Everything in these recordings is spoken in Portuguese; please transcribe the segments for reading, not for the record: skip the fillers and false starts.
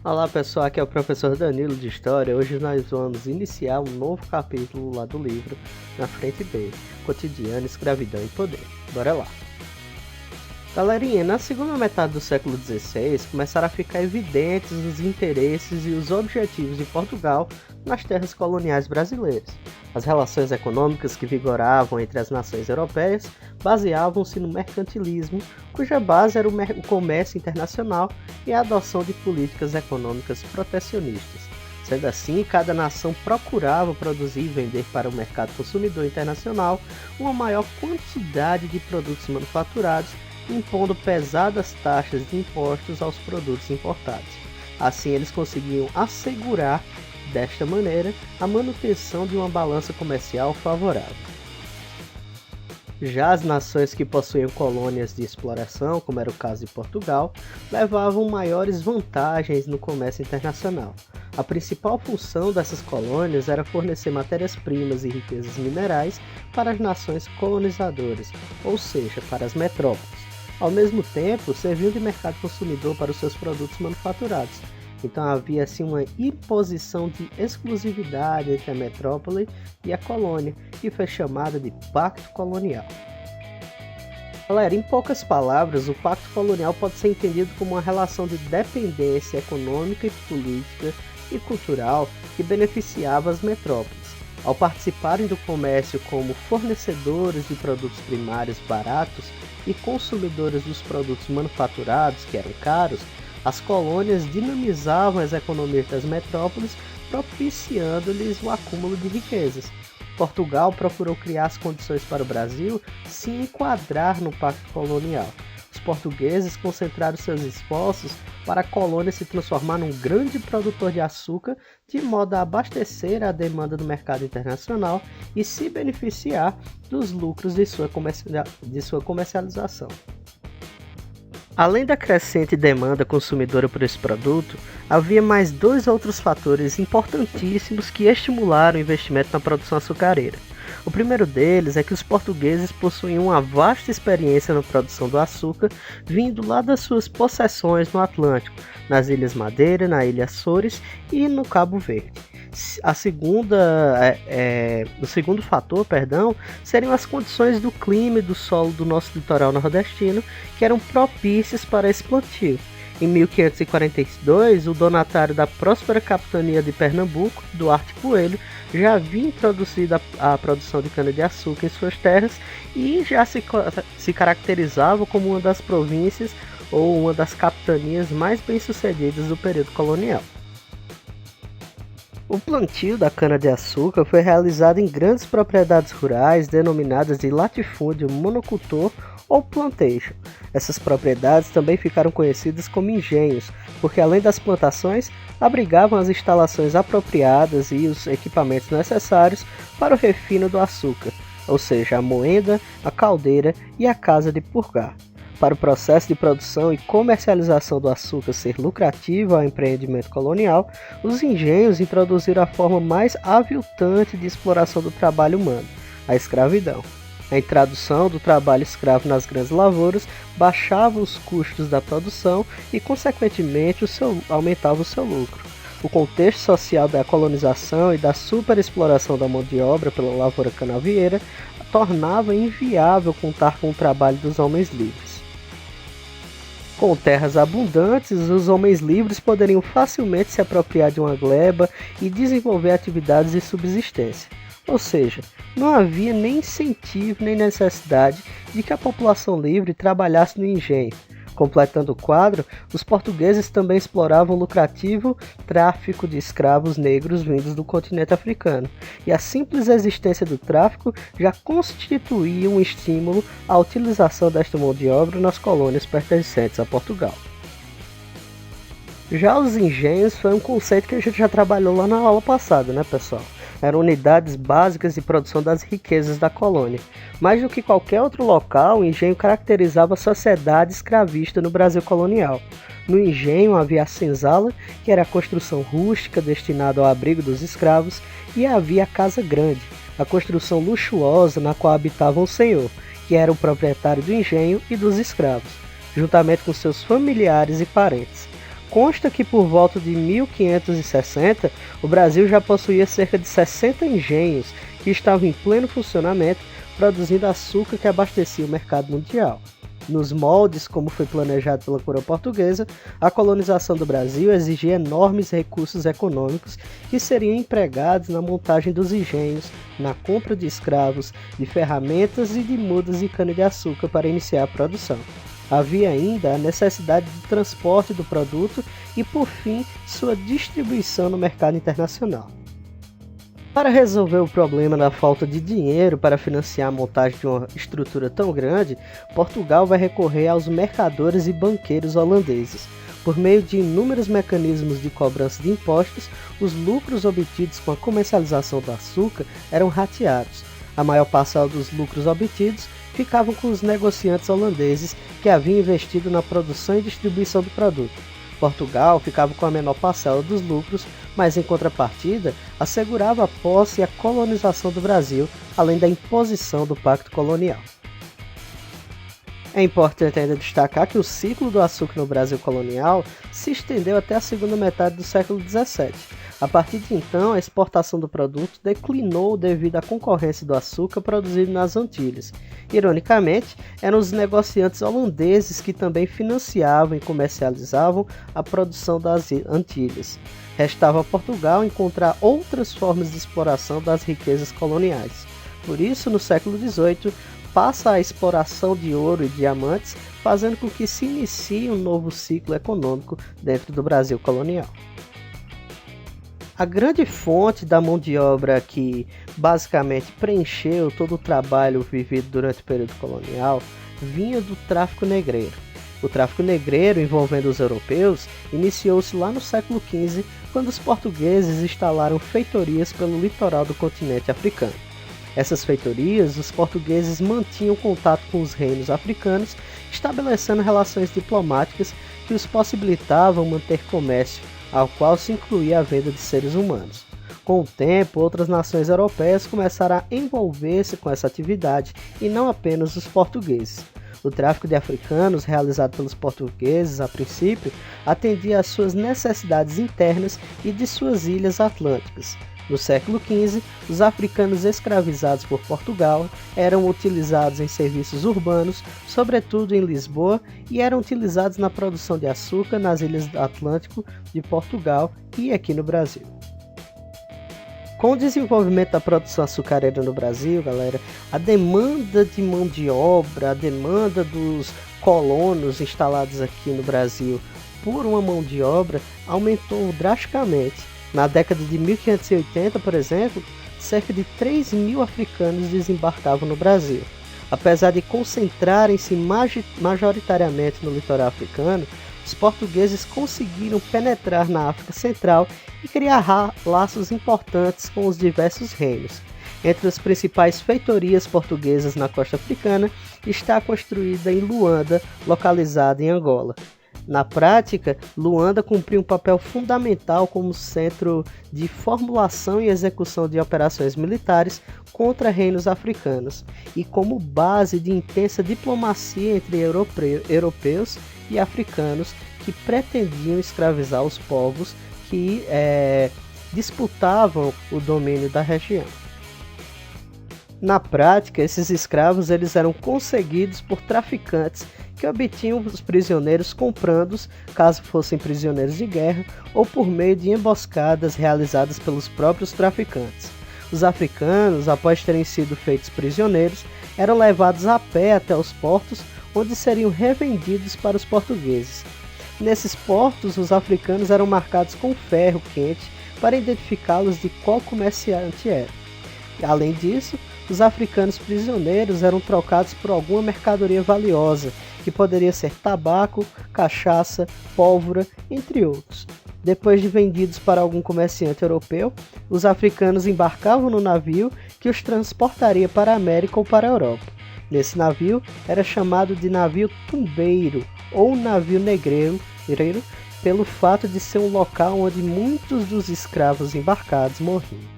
Olá pessoal, aqui é o professor Danilo de História. Hoje nós vamos iniciar um novo capítulo lá do livro Na Frente B, Cotidiano, Escravidão e Poder. Bora lá! Galerinha, na segunda metade do século XVI começaram a ficar evidentes os interesses e os objetivos de Portugal nas terras coloniais brasileiras. As relações econômicas que vigoravam entre as nações europeias baseavam-se no mercantilismo, cuja base era o comércio internacional e a adoção de políticas econômicas protecionistas. Sendo assim, cada nação procurava produzir e vender para o mercado consumidor internacional uma maior quantidade de produtos manufaturados, impondo pesadas taxas de impostos aos produtos importados. Assim, eles conseguiam assegurar, desta maneira, a manutenção de uma balança comercial favorável. Já as nações que possuíam colônias de exploração, como era o caso de Portugal, levavam maiores vantagens no comércio internacional. A principal função dessas colônias era fornecer matérias-primas e riquezas minerais para as nações colonizadoras, ou seja, para as metrópoles. Ao mesmo tempo, serviam de mercado consumidor para os seus produtos manufaturados. Então havia assim uma imposição de exclusividade entre a metrópole e a colônia, que foi chamada de Pacto Colonial. Galera, em poucas palavras, o Pacto Colonial pode ser entendido como uma relação de dependência econômica e política e cultural que beneficiava as metrópoles. Ao participarem do comércio como fornecedores de produtos primários baratos e consumidores dos produtos manufaturados, que eram caros, as colônias dinamizavam as economias das metrópoles, propiciando-lhes o acúmulo de riquezas. Portugal procurou criar as condições para o Brasil se enquadrar no Pacto Colonial. Os portugueses concentraram seus esforços para a colônia se transformar num grande produtor de açúcar, de modo a abastecer a demanda do mercado internacional e se beneficiar dos lucros de sua comercialização. Além da crescente demanda consumidora por esse produto, havia mais dois outros fatores importantíssimos que estimularam o investimento na produção açucareira. O primeiro deles é que os portugueses possuíam uma vasta experiência na produção do açúcar, vindo lá das suas possessões no Atlântico, nas Ilhas Madeira, na Ilha Açores e no Cabo Verde. O segundo fator, seriam as condições do clima e do solo do nosso litoral nordestino, que eram propícias para esse plantio. Em 1542, o donatário da próspera capitania de Pernambuco, Duarte Coelho, já havia introduzido a produção de cana-de-açúcar em suas terras e já se caracterizava como uma das províncias ou uma das capitanias mais bem-sucedidas do período colonial. O plantio da cana-de-açúcar foi realizado em grandes propriedades rurais denominadas de latifúndio monocultor ou plantation. Essas propriedades também ficaram conhecidas como engenhos, porque além das plantações, abrigavam as instalações apropriadas e os equipamentos necessários para o refino do açúcar, ou seja, a moenda, a caldeira e a casa de purgar. Para o processo de produção e comercialização do açúcar ser lucrativo ao empreendimento colonial, os engenhos introduziram a forma mais aviltante de exploração do trabalho humano, a escravidão. A introdução do trabalho escravo nas grandes lavouras baixava os custos da produção e, consequentemente, aumentava o seu lucro. O contexto social da colonização e da superexploração da mão de obra pela lavoura canavieira tornava inviável contar com o trabalho dos homens livres. Com terras abundantes, os homens livres poderiam facilmente se apropriar de uma gleba e desenvolver atividades de subsistência. Ou seja, não havia nem incentivo nem necessidade de que a população livre trabalhasse no engenho. Completando o quadro, os portugueses também exploravam o lucrativo tráfico de escravos negros vindos do continente africano, e a simples existência do tráfico já constituía um estímulo à utilização desta mão de obra nas colônias pertencentes a Portugal. Já os engenhos foi um conceito que a gente já trabalhou lá na aula passada, né, pessoal? Eram unidades básicas de produção das riquezas da colônia. Mais do que qualquer outro local, o engenho caracterizava a sociedade escravista no Brasil colonial. No engenho havia a senzala, que era a construção rústica destinada ao abrigo dos escravos, e havia a casa grande, a construção luxuosa na qual habitava o senhor, que era o proprietário do engenho e dos escravos, juntamente com seus familiares e parentes. Consta que por volta de 1560, o Brasil já possuía cerca de 60 engenhos que estavam em pleno funcionamento, produzindo açúcar que abastecia o mercado mundial. Nos moldes, como foi planejado pela coroa portuguesa, a colonização do Brasil exigia enormes recursos econômicos que seriam empregados na montagem dos engenhos, na compra de escravos, de ferramentas e de mudas de cana-de-açúcar para iniciar a produção. Havia ainda a necessidade de transporte do produto e, por fim, sua distribuição no mercado internacional. Para resolver o problema da falta de dinheiro para financiar a montagem de uma estrutura tão grande, Portugal vai recorrer aos mercadores e banqueiros holandeses. Por meio de inúmeros mecanismos de cobrança de impostos, os lucros obtidos com a comercialização do açúcar eram rateados. A maior parcela dos lucros obtidos ficavam com os negociantes holandeses que haviam investido na produção e distribuição do produto. Portugal ficava com a menor parcela dos lucros, mas em contrapartida assegurava a posse e a colonização do Brasil, além da imposição do Pacto Colonial. É importante ainda destacar que o ciclo do açúcar no Brasil colonial se estendeu até a segunda metade do século XVII. A partir de então, a exportação do produto declinou devido à concorrência do açúcar produzido nas Antilhas. Ironicamente, eram os negociantes holandeses que também financiavam e comercializavam a produção das Antilhas. Restava a Portugal encontrar outras formas de exploração das riquezas coloniais. Por isso, no século XVIII, passa a exploração de ouro e diamantes, fazendo com que se inicie um novo ciclo econômico dentro do Brasil colonial. A grande fonte da mão de obra que basicamente preencheu todo o trabalho vivido durante o período colonial vinha do tráfico negreiro. O tráfico negreiro envolvendo os europeus iniciou-se lá no século XV, quando os portugueses instalaram feitorias pelo litoral do continente africano. Essas feitorias, os portugueses mantinham contato com os reinos africanos, estabelecendo relações diplomáticas que os possibilitavam manter comércio, ao qual se incluía a venda de seres humanos. Com o tempo, outras nações europeias começaram a envolver-se com essa atividade, e não apenas os portugueses. O tráfico de africanos, realizado pelos portugueses a princípio, atendia às suas necessidades internas e de suas ilhas atlânticas. No século XV, os africanos escravizados por Portugal eram utilizados em serviços urbanos, sobretudo em Lisboa, e eram utilizados na produção de açúcar nas ilhas do Atlântico de Portugal e aqui no Brasil. Com o desenvolvimento da produção açucareira no Brasil, galera, a demanda de mão de obra, a demanda dos colonos instalados aqui no Brasil por uma mão de obra aumentou drasticamente. Na década de 1580, por exemplo, cerca de 3.000 africanos desembarcavam no Brasil. Apesar de concentrarem-se majoritariamente no litoral africano, os portugueses conseguiram penetrar na África Central e criar laços importantes com os diversos reinos. Entre as principais feitorias portuguesas na costa africana está construída em Luanda, localizada em Angola. Na prática, Luanda cumpriu um papel fundamental como centro de formulação e execução de operações militares contra reinos africanos e como base de intensa diplomacia entre europeus e africanos que pretendiam escravizar os povos que disputavam o domínio da região. Na prática, esses escravos eles eram conseguidos por traficantes que obtinham os prisioneiros comprando-os, caso fossem prisioneiros de guerra, ou por meio de emboscadas realizadas pelos próprios traficantes. Os africanos, após terem sido feitos prisioneiros, eram levados a pé até os portos, onde seriam revendidos para os portugueses. Nesses portos, os africanos eram marcados com ferro quente para identificá-los de qual comerciante era. Além disso, os africanos prisioneiros eram trocados por alguma mercadoria valiosa, que poderia ser tabaco, cachaça, pólvora, entre outros. Depois de vendidos para algum comerciante europeu, os africanos embarcavam no navio que os transportaria para a América ou para a Europa. Nesse navio era chamado de navio tumbeiro ou navio negreiro, pelo fato de ser um local onde muitos dos escravos embarcados morriam.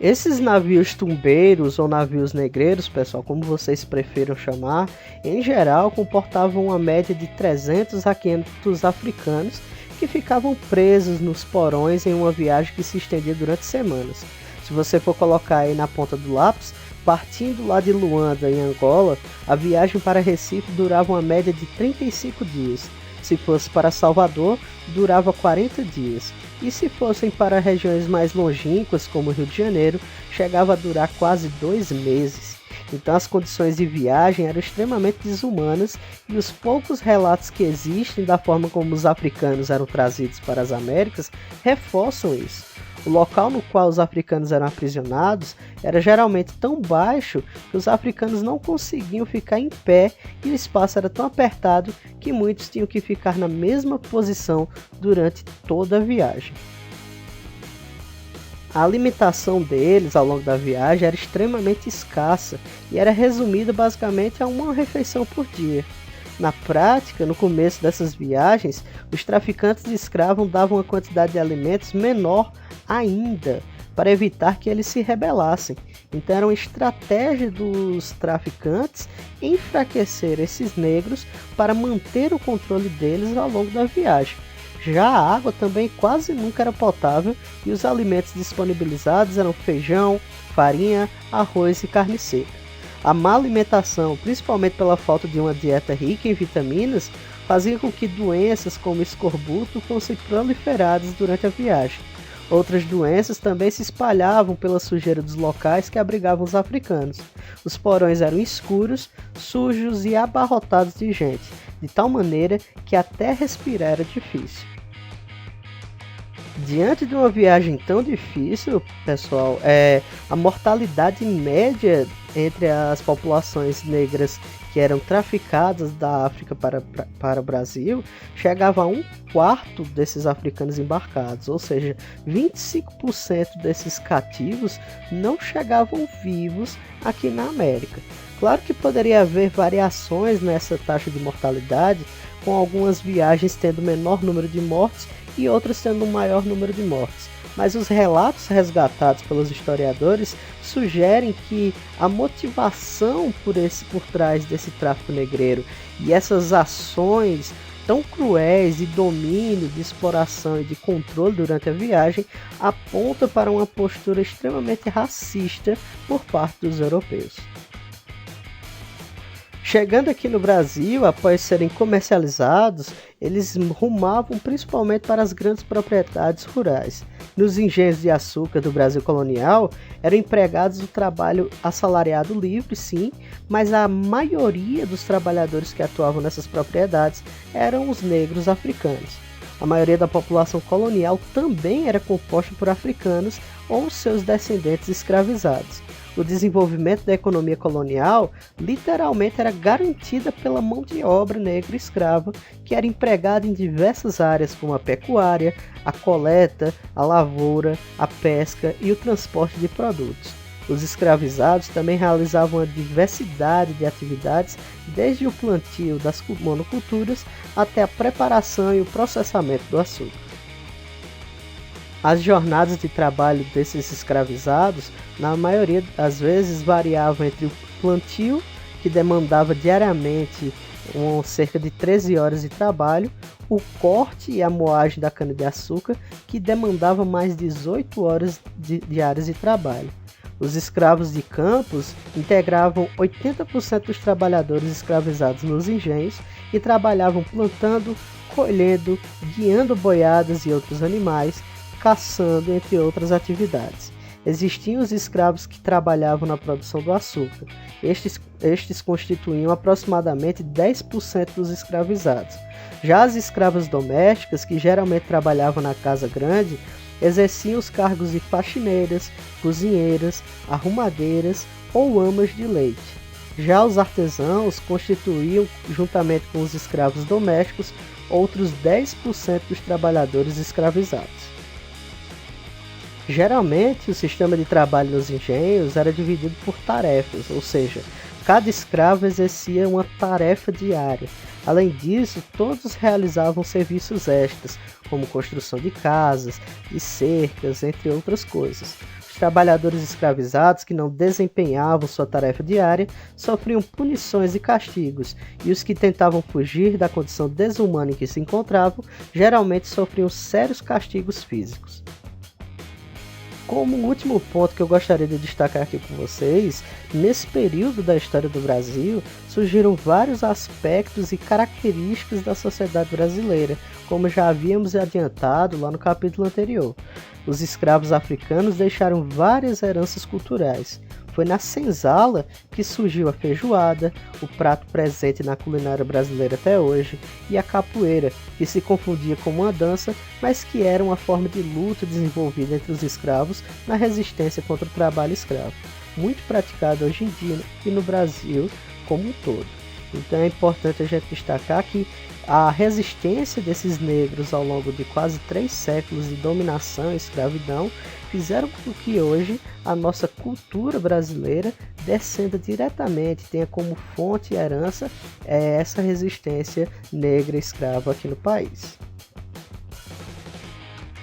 Esses navios tumbeiros ou navios negreiros, pessoal, como vocês prefiram chamar, em geral comportavam uma média de 300 a 500 africanos que ficavam presos nos porões em uma viagem que se estendia durante semanas. Se você for colocar aí na ponta do lápis, partindo lá de Luanda, em Angola, a viagem para Recife durava uma média de 35 dias. Se fosse para Salvador, durava 40 dias. E se fossem para regiões mais longínquas, como o Rio de Janeiro, chegava a durar quase 2 meses. Então as condições de viagem eram extremamente desumanas e os poucos relatos que existem da forma como os africanos eram trazidos para as Américas reforçam isso. O local no qual os africanos eram aprisionados era geralmente tão baixo que os africanos não conseguiam ficar em pé e o espaço era tão apertado que muitos tinham que ficar na mesma posição durante toda a viagem. A alimentação deles ao longo da viagem era extremamente escassa e era resumida basicamente a uma refeição por dia. Na prática, no começo dessas viagens, os traficantes de escravos davam uma quantidade de alimentos menor ainda, para evitar que eles se rebelassem. Então era uma estratégia dos traficantes enfraquecer esses negros para manter o controle deles ao longo da viagem. Já a água também quase nunca era potável e os alimentos disponibilizados eram feijão, farinha, arroz e carne seca. A má alimentação, principalmente pela falta de uma dieta rica em vitaminas, fazia com que doenças como escorbuto fossem proliferadas durante a viagem. Outras doenças também se espalhavam pela sujeira dos locais que abrigavam os africanos. Os porões eram escuros, sujos e abarrotados de gente, de tal maneira que até respirar era difícil. Diante de uma viagem tão difícil, pessoal, a mortalidade média entre as populações negras que eram traficadas da África para o Brasil chegava a 1/4 desses africanos embarcados, ou seja, 25% desses cativos não chegavam vivos aqui na América. Claro que poderia haver variações nessa taxa de mortalidade, com algumas viagens tendo menor número de mortes e outras tendo um maior número de mortes. Mas os relatos resgatados pelos historiadores sugerem que a motivação por trás desse tráfico negreiro e essas ações tão cruéis de domínio, de exploração e de controle durante a viagem aponta para uma postura extremamente racista por parte dos europeus. Chegando aqui no Brasil, após serem comercializados, eles rumavam principalmente para as grandes propriedades rurais. Nos engenhos de açúcar do Brasil colonial, eram empregados o trabalho assalariado livre, sim, mas a maioria dos trabalhadores que atuavam nessas propriedades eram os negros africanos. A maioria da população colonial também era composta por africanos ou seus descendentes escravizados. O desenvolvimento da economia colonial literalmente era garantida pela mão de obra negra escrava, que era empregada em diversas áreas como a pecuária, a coleta, a lavoura, a pesca e o transporte de produtos. Os escravizados também realizavam uma diversidade de atividades, desde o plantio das monoculturas até a preparação e o processamento do açúcar. As jornadas de trabalho desses escravizados, na maioria das vezes, variavam entre o plantio, que demandava diariamente cerca de 13 horas de trabalho, o corte e a moagem da cana-de-açúcar, que demandava mais 18 horas diárias de trabalho. Os escravos de campos integravam 80% dos trabalhadores escravizados nos engenhos e trabalhavam plantando, colhendo, guiando boiadas e outros animais, caçando, entre outras atividades. Existiam os escravos que trabalhavam na produção do açúcar. Estes constituíam aproximadamente 10% dos escravizados. Já as escravas domésticas, que geralmente trabalhavam na casa grande, exerciam os cargos de faxineiras, cozinheiras, arrumadeiras ou amas de leite. Já os artesãos constituíam, juntamente com os escravos domésticos, outros 10% dos trabalhadores escravizados. Geralmente, o sistema de trabalho nos engenhos era dividido por tarefas, ou seja, cada escravo exercia uma tarefa diária. Além disso, todos realizavam serviços extras, como construção de casas e cercas, entre outras coisas. Os trabalhadores escravizados que não desempenhavam sua tarefa diária sofriam punições e castigos, e os que tentavam fugir da condição desumana em que se encontravam geralmente sofriam sérios castigos físicos. Como último ponto que eu gostaria de destacar aqui com vocês, nesse período da história do Brasil, surgiram vários aspectos e características da sociedade brasileira, como já havíamos adiantado lá no capítulo anterior. Os escravos africanos deixaram várias heranças culturais. Foi na senzala que surgiu a feijoada, o prato presente na culinária brasileira até hoje, e a capoeira, que se confundia com uma dança, mas que era uma forma de luta desenvolvida entre os escravos na resistência contra o trabalho escravo, muito praticado hoje em dia e no Brasil como um todo. Então é importante a gente destacar que a resistência desses negros ao longo de quase 3 séculos de dominação e escravidão fizeram com que hoje a nossa cultura brasileira descenda diretamente, tenha como fonte e herança essa resistência negra escrava aqui no país.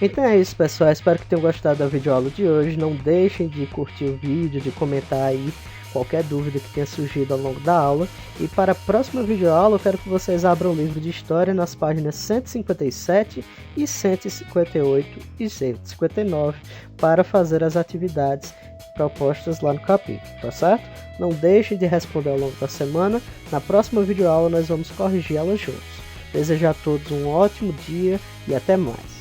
Então é isso, pessoal, espero que tenham gostado da videoaula de hoje. Não deixem de curtir o vídeo, de comentar aí qualquer dúvida que tenha surgido ao longo da aula. E para a próxima videoaula eu quero que vocês abram o livro de História nas páginas 157 e 158 e 159 para fazer as atividades propostas lá no capítulo, tá certo? Não deixem de responder ao longo da semana. Na próxima videoaula nós vamos corrigir elas juntos. Desejo a todos um ótimo dia e até mais.